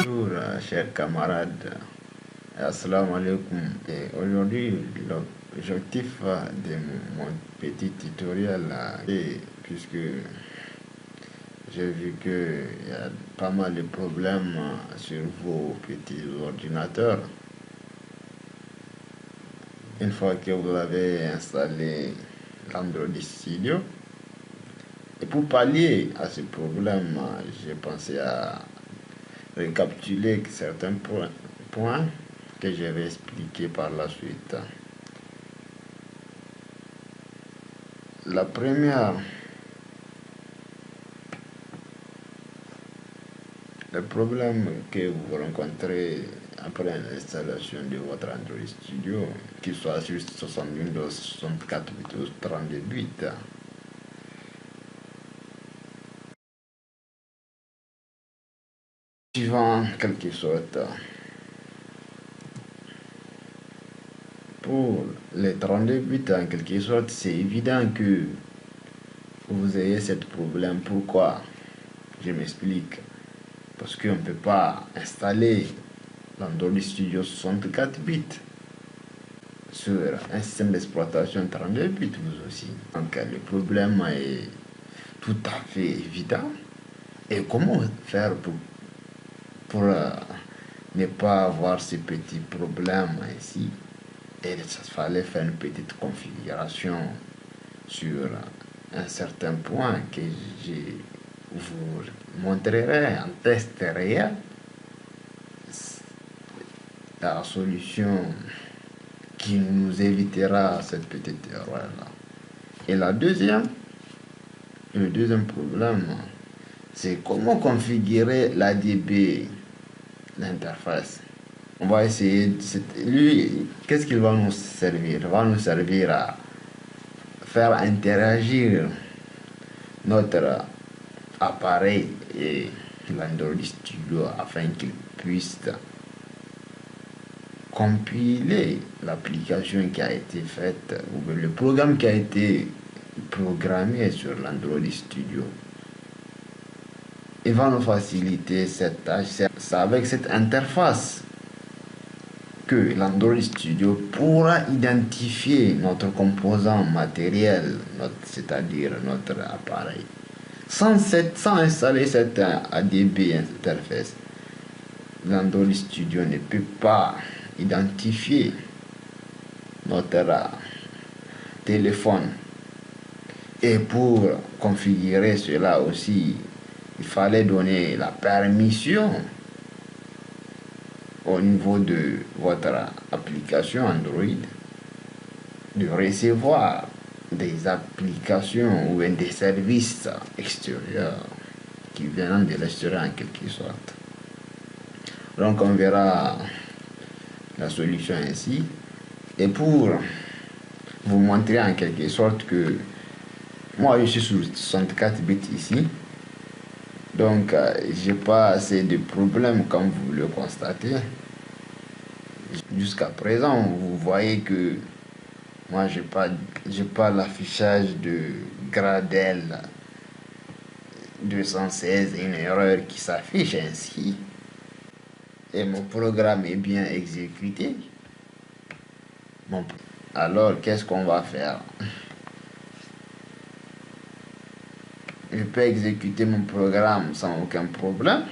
Bonjour, chers camarades. Assalamu alaikum. Et aujourd'hui, l'objectif de mon petit tutoriel est, puisque j'ai vu qu'il y a pas mal de problèmes sur vos petits ordinateurs. Une fois que vous avez installé l'Android Studio, et pour pallier à ce problème, j'ai pensé à récapituler certains points que je vais expliquer par la suite. La première, le problème que vous rencontrez après l'installation de votre Android Studio, qu'il soit sur 60 Windows 64 bits ou 32 bits, suivant quelque sorte. Pour les 32 bits, en quelque sorte, c'est évident que vous ayez ce problème. Pourquoi? Je m'explique. Parce qu'on ne peut pas installer l'Android Studio 64 bits sur un système d'exploitation 32 bits vous aussi. Donc le problème est tout à fait évident. Et comment faire pour ne pas avoir ces petits problèmes ici? Et il fallait faire une petite configuration sur un certain point que je vous montrerai en test réel. La solution qui nous évitera cette petite erreur-là. Et le deuxième problème, c'est comment configurer l'ADB, l'interface. On va essayer, lui, qu'est-ce qu'il va nous servir? Il va nous servir à faire interagir notre appareil et l'Android Studio afin qu'il puisse compiler l'application qui a été faite ou le programme qui a été programmé sur l'Android Studio. Il va nous faciliter cette tâche. C'est avec cette interface que l'Android Studio pourra identifier notre composant matériel, c'est-à-dire notre appareil. Sans installer cette ADB interface, l'Android Studio ne peut pas identifier notre téléphone. Et pour configurer cela aussi, il fallait donner la permission au niveau de votre application Android de recevoir des applications ou des services extérieurs qui viennent de l'extérieur en quelque sorte. Donc on verra la solution ainsi. Et pour vous montrer en quelque sorte que moi je suis sur 64 bits ici, donc j'ai pas assez de problèmes comme vous le constatez. Jusqu'à présent, vous voyez que moi j'ai pas l'affichage de Gradle 216, une erreur qui s'affiche ainsi. Et mon programme est bien exécuté. Bon, alors qu'est-ce qu'on va faire? Je peux exécuter mon programme sans aucun problème.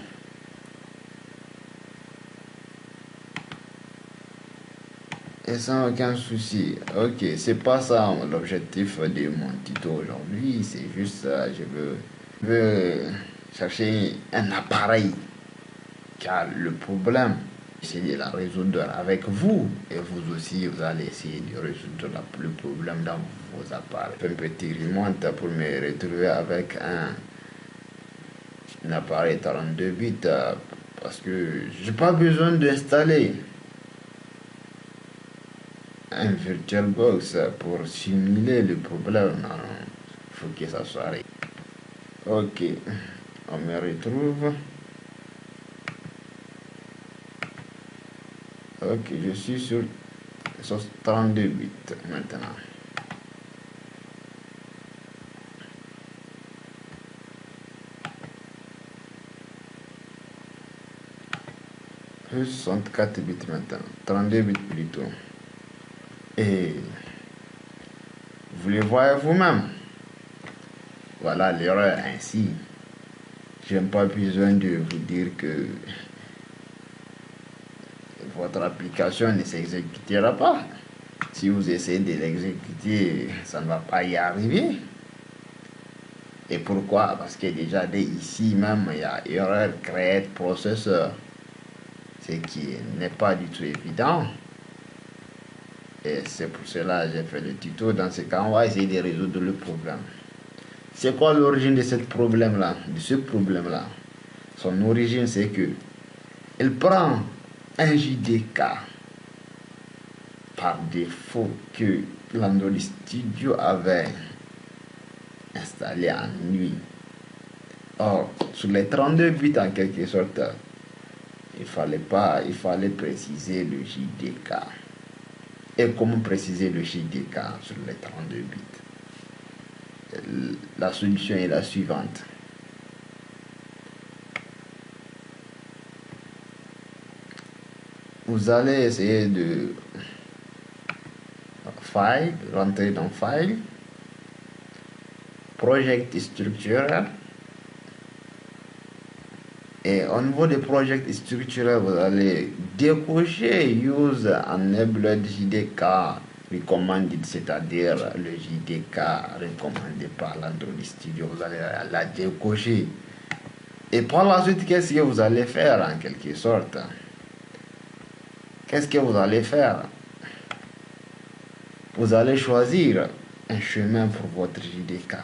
Et sans aucun souci. Ok, c'est pas ça l'objectif de mon tuto aujourd'hui. C'est juste, je veux chercher un appareil qui a le problème. Essayer de la résoudre avec vous. Et vous aussi, vous allez essayer de résoudre le problème dans vos appareils. Un petit remonte pour me retrouver avec un appareil 32 bits parce que j'ai pas besoin d'installer un VirtualBox pour simuler le problème. Non, il faut que ça soit réglé. Ok, on me retrouve. Ok, je suis sur 32 bits maintenant. 64 bits maintenant, 32 bits plutôt. Et vous le voyez vous-même. Voilà l'erreur ainsi. Je n'ai pas besoin de vous dire que votre application ne s'exécutera pas. Si vous essayez de l'exécuter, ça ne va pas y arriver. Et pourquoi? Parce que déjà dès ici même, il y a erreur create processor. Ce qui n'est pas du tout évident. Et c'est pour cela que j'ai fait le tuto. Dans ce cas, on va essayer de résoudre le problème. C'est quoi l'origine de ce problème-là? Son origine, c'est que il prend un JDK par défaut que l'Android Studio avait installé en nuit. Or, sur les 32 bits en quelque sorte, il fallait préciser le JDK. Et comment préciser le JDK sur les 32 bits? La solution est la suivante. Vous allez essayer de rentrer dans File, Project Structure. Et au niveau des projets structurels, vous allez décocher Use Enabled JDK Recommended, c'est-à-dire le JDK recommandé par l'Android Studio. Vous allez la décocher. Et par la suite, qu'est-ce que vous allez faire en quelque sorte? Qu'est-ce que vous allez faire? Vous allez choisir un chemin pour votre JDK.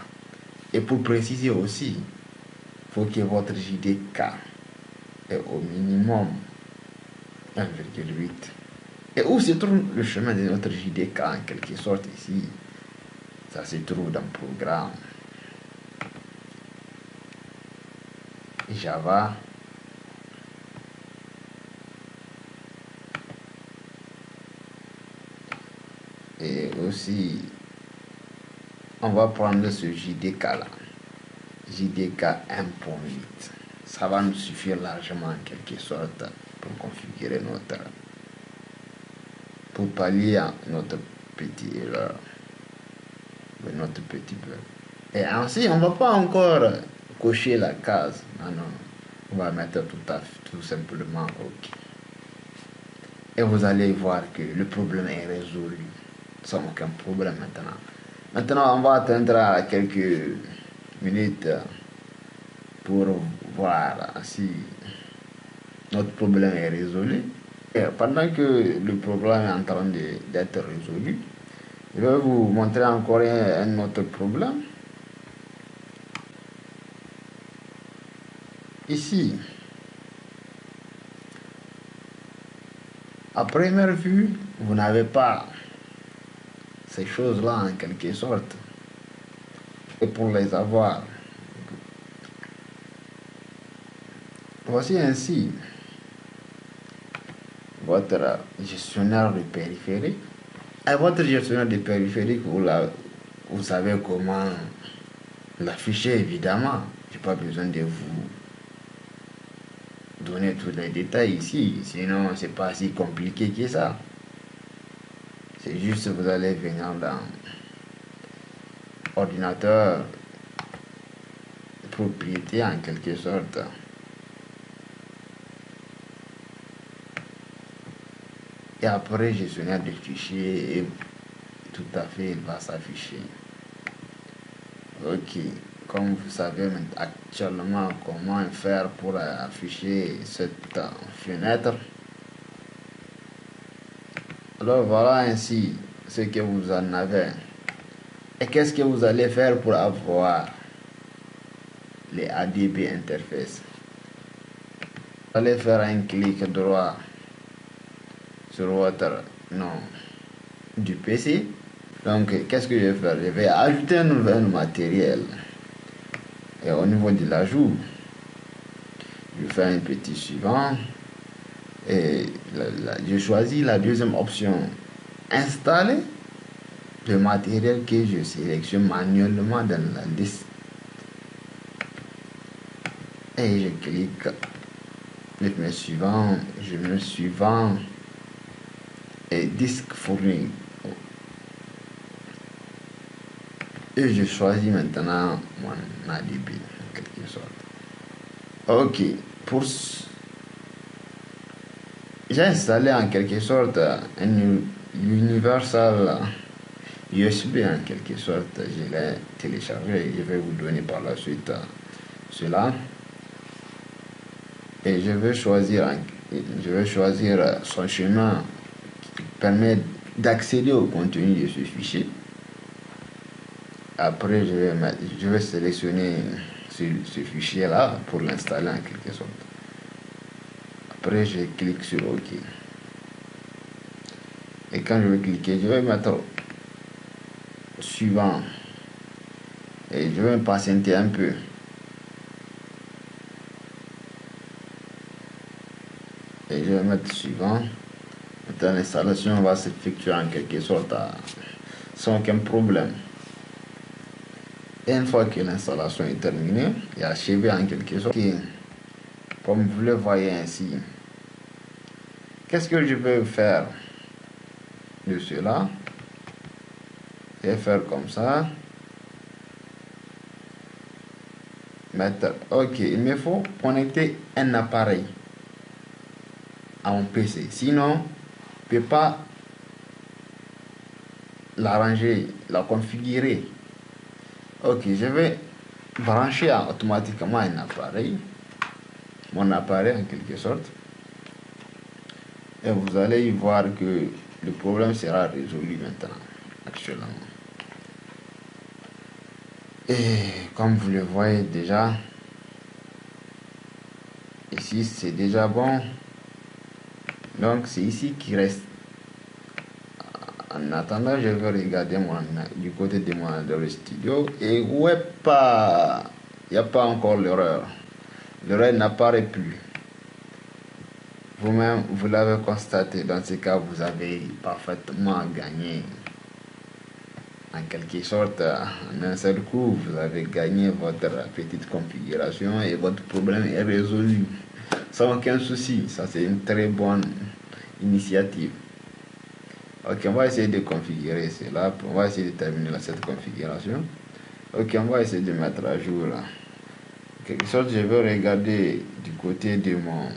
Et pour préciser aussi, il faut que votre JDK est au minimum 1,8. Et où se trouve le chemin de notre JDK en quelque sorte ici? Ça se trouve dans le programme Java. Et aussi, on va prendre ce JDK là. JDK 1.8. Ça va nous suffire largement en quelque sorte pour configurer pour pallier à notre petite erreur, notre petit bug. Et ainsi, on ne va pas encore cocher la case. Non, on va mettre tout simplement OK. Et vous allez voir que le problème est résolu sans aucun problème maintenant. Maintenant, on va attendre à quelques minutes pour voir si notre problème est résolu. Et pendant que le problème est en train d'être résolu, je vais vous montrer encore un autre problème. Ici, à première vue, vous n'avez pas ces choses-là en quelque sorte. Et pour les avoir, voici ainsi votre gestionnaire de périphérique. Et votre gestionnaire de périphérique, vous savez comment l'afficher évidemment. Je n'ai pas besoin de vous donner tous les détails ici, sinon c'est pas si compliqué que ça. C'est juste vous allez venir dans ordinateur propriété en quelque sorte. Et après gestionnaire de fichiers, et tout à fait il va s'afficher. Ok, comme vous savez actuellement comment faire pour afficher cette fenêtre. Alors voilà ainsi ce que vous en avez. Et qu'est-ce que vous allez faire pour avoir les ADB interface? Vous allez faire un clic droit sur votre nom du PC. Donc qu'est-ce que je vais faire? Je vais ajouter un nouvel matériel. Et au niveau de l'ajout, je fais un petit suivant. Et je choisis la deuxième option, installer le matériel que je sélectionne manuellement dans la liste. Et je clique le mets suivant, je mets suivant et disque fourni. Et je choisis maintenant mon ADB en quelque sorte. Ok, j'ai installé en quelque sorte un Universal USB en quelque sorte. Je l'ai téléchargé et je vais vous donner par la suite cela. Et je vais choisir son chemin qui permet d'accéder au contenu de ce fichier. Après, je vais sélectionner ce fichier-là pour l'installer en quelque sorte. Après, je clique sur OK. Et quand je vais cliquer, je vais mettre suivant. Et je vais patienter un peu. Et je vais mettre suivant. Maintenant, l'installation va s'effectuer en quelque sorte sans aucun problème. Et une fois que l'installation est terminée et achevée en quelque sorte, comme vous le voyez ainsi, qu'est-ce que je vais faire de cela? Je vais faire comme ça. Mettre, ok, il me faut connecter un appareil à mon PC. Sinon, je ne peux pas l'arranger, la configurer. Ok, je vais brancher automatiquement un appareil, mon appareil en quelque sorte. Et vous allez y voir que le problème sera résolu maintenant, actuellement. Et comme vous le voyez déjà, ici c'est déjà bon. Donc c'est ici qui reste. En attendant, je vais regarder du côté de mon Android Studio. Et ouais, il n'y a pas encore l'erreur. L'erreur n'apparaît plus. Vous-même, vous l'avez constaté. Dans ce cas, vous avez parfaitement gagné. En quelque sorte, en un seul coup, vous avez gagné votre petite configuration et votre problème est résolu. Sans aucun souci. Ça, c'est une très bonne initiative. Ok, on va essayer de configurer cela. On va essayer de terminer cette configuration. Ok, on va essayer de mettre à jour. En quelque sorte, je vais regarder du côté de mon...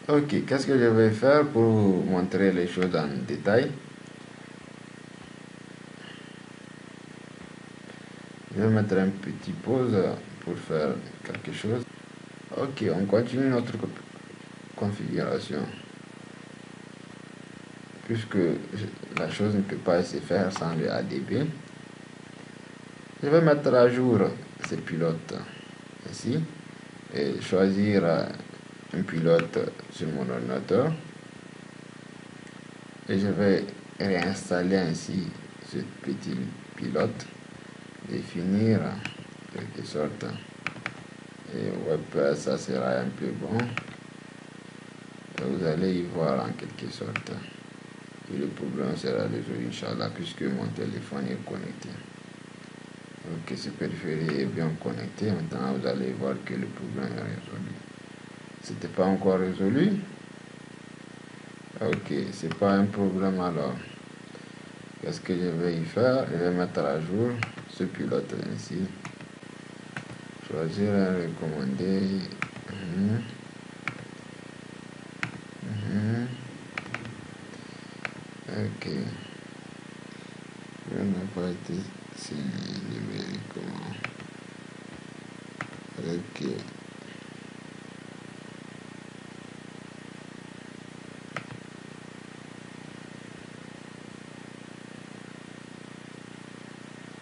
Ok, qu'est-ce que je vais faire pour vous montrer les choses en détail? Je vais mettre un petit pause pour faire quelque chose. Ok, on continue notre configuration. Puisque la chose ne peut pas se faire sans le ADB. Je vais mettre à jour ces pilotes ici et choisir un pilote sur mon ordinateur. Et je vais réinstaller ainsi ce petit pilote, définir en quelque sorte. Et ouais, ça sera un peu bon. Et vous allez y voir en quelque sorte que le problème sera résolu, Inch'Allah, puisque mon téléphone est connecté. Ok, ce périphérique est bien connecté. Maintenant, vous allez voir que le problème est résolu. C'était pas encore résolu. Ok, c'est pas un problème alors. Qu'est-ce que je vais y faire? Je vais mettre à jour ce pilote ainsi. Choisir un recommandé. Ok. Je n'ai pas été signé numériquement. Ok.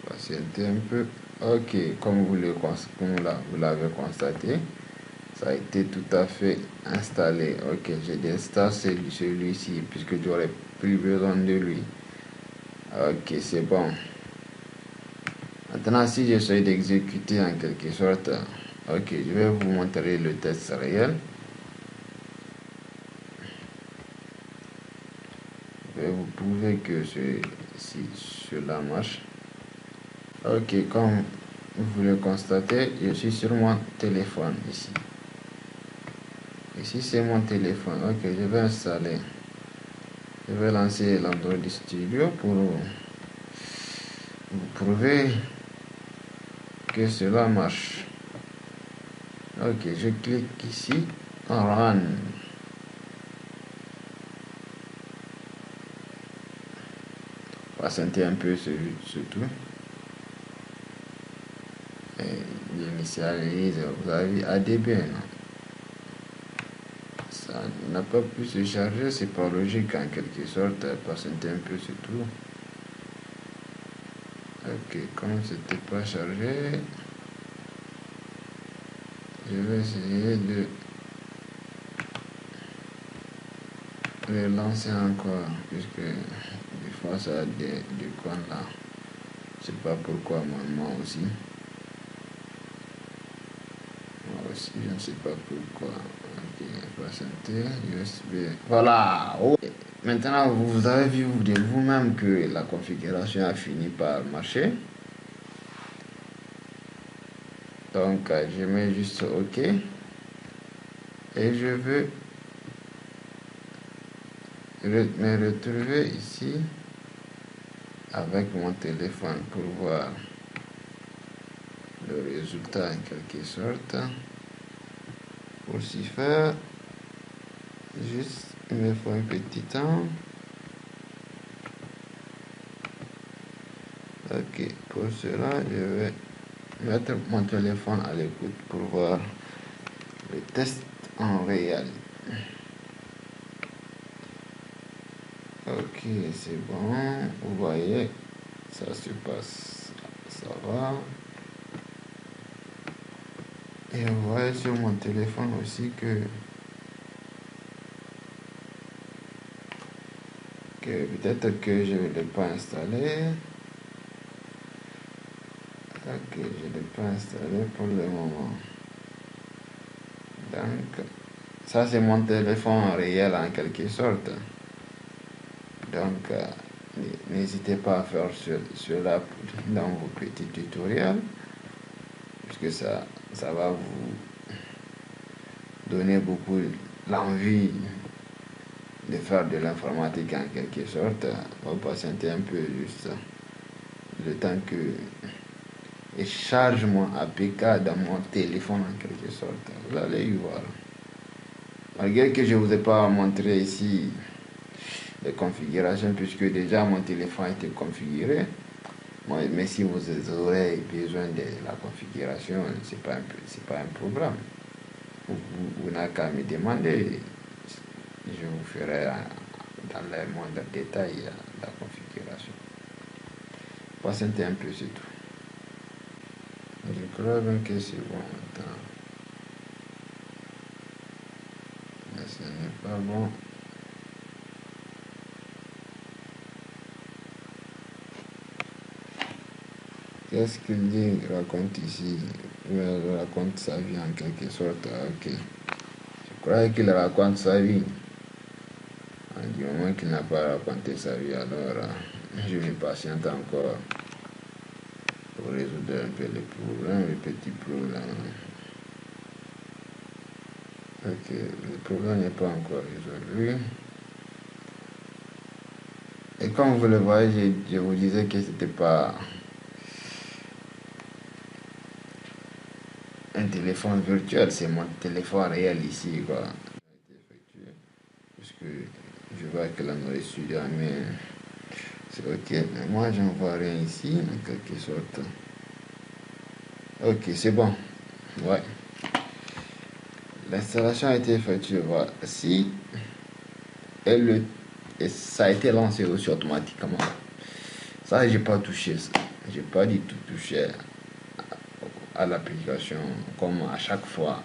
Patientez un peu. Ok, comme vous l'avez constaté, ça a été tout à fait installé. Ok, j'ai désinstallé celui-ci puisque j'aurais plus besoin de lui. Ok, c'est bon. Maintenant, si j'essaie d'exécuter en quelque sorte, ok, je vais vous montrer le test réel. Et vous pouvez que si cela marche. Ok, comme vous le constatez, je suis sur mon téléphone ici. Ici, c'est mon téléphone. Ok, je vais installer. Je vais lancer l'Android Studio pour vous prouver que cela marche. Ok, je clique ici en Run. Patientez un peu surtout. J'initialise, vous avez ADB. Ça n'a pas pu se charger, c'est pas logique en quelque sorte. Patientez un peu surtout. Ok, comme c'était pas chargé, je vais essayer de relancer encore, puisque des fois ça a des coins là. Je sais pas pourquoi, moi aussi. Moi aussi, je ne sais pas pourquoi. Ok, patientez, USB. Voilà. Oh. Maintenant, vous avez vu de vous-même que la configuration a fini par marcher. Donc, je mets juste OK. Et je veux me retrouver ici avec mon téléphone pour voir le résultat en quelque sorte. Pour s'y faire, juste il me faut un petit temps. Ok, pour cela, je vais mettre mon téléphone à l'écoute pour voir le test en réel. Ok, c'est bon. Vous voyez, ça se passe. Ça va. Et vous voyez sur mon téléphone aussi que peut-être que je ne l'ai pas installé. Ok, je ne l'ai pas installé pour le moment. Donc, ça c'est mon téléphone réel en quelque sorte. Donc, n'hésitez pas à faire cela dans vos petits tutoriels, puisque ça va vous donner beaucoup l'envie de faire de l'informatique en quelque sorte. On va patienter un peu juste le temps que je charge mon APK dans mon téléphone en quelque sorte. Vous allez y voir. Malgré que je ne vous ai pas montré ici les configurations, puisque déjà mon téléphone a été configuré. Moi, mais si vous aurez besoin de la configuration, ce n'est pas un problème. Vous n'avez qu'à me demander. Je vous ferai dans le moindre détail la configuration. Patientez un peu, c'est tout. Je crois bien que c'est bon maintenant. Mais ce n'est pas bon. Qu'est-ce qu'il dit, raconte ici? Il raconte sa vie en quelque sorte. Ok. Je crois qu'il raconte sa vie. Du moment qu'il n'a pas raconté sa vie, alors je vais patienter encore pour résoudre un peu les problèmes, les petits problèmes. Ok, le problème n'est pas encore résolu. Et comme vous le voyez, je vous disais que c'était pas un téléphone virtuel, c'est mon téléphone réel ici, quoi. Puisque je vois que la nourriture Studio mais c'est ok, mais moi j'en vois rien ici, en quelque sorte. Ok, c'est bon. Ouais. L'installation a été effectuée, voici. Et ça a été lancé aussi automatiquement. Ça, j'ai pas touché ça. J'ai pas du tout touché à l'application comme à chaque fois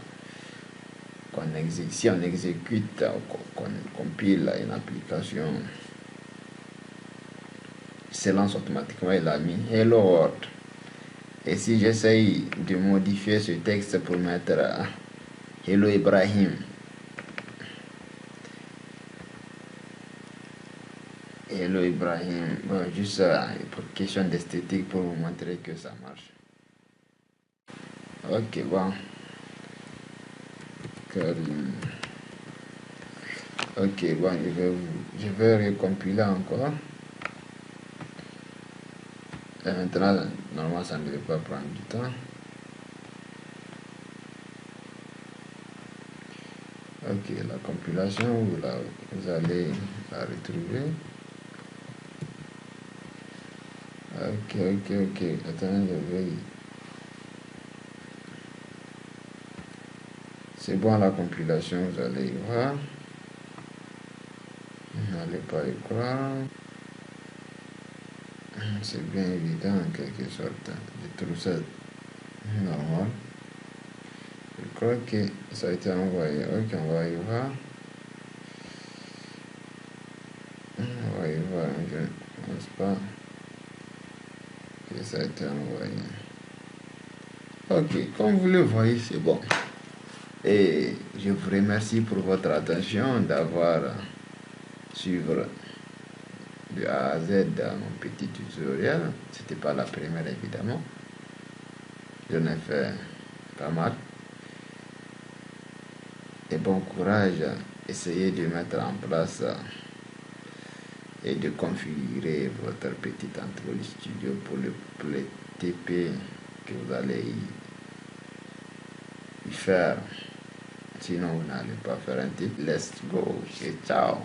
si on exécute, qu'on compile une application, il se lance automatiquement. Il a mis Hello World. Et si j'essaye de modifier ce texte pour mettre Hello Ibrahim, Hello Ibrahim, bon, juste pour question d'esthétique pour vous montrer que ça marche. Ok, bon. Karim. Ok, bon, je vais recompiler encore. Et maintenant, normalement, ça ne devait pas prendre du temps. Ok, la compilation, vous allez la retrouver. Ok. Attendez, je vais. C'est bon, la compilation, vous allez y voir. Vous n'allez pas y croire. C'est bien évident en quelque sorte. Je trouve ça normal. Je crois que ça a été envoyé. Ok, on va y voir. On va y voir. Je ne pense pas que ça a été envoyé. Ok, comme vous le voyez, c'est bon. Et je vous remercie pour votre attention d'avoir suivi de A à Z dans mon petit tutoriel. C'était pas la première évidemment. J'en ai fait pas mal. Et bon courage. Essayez de mettre en place et de configurer votre petit Android Studio pour le TP que vous allez y faire. Sinon, vous n'allez pas faire un titre. Let's go et ciao.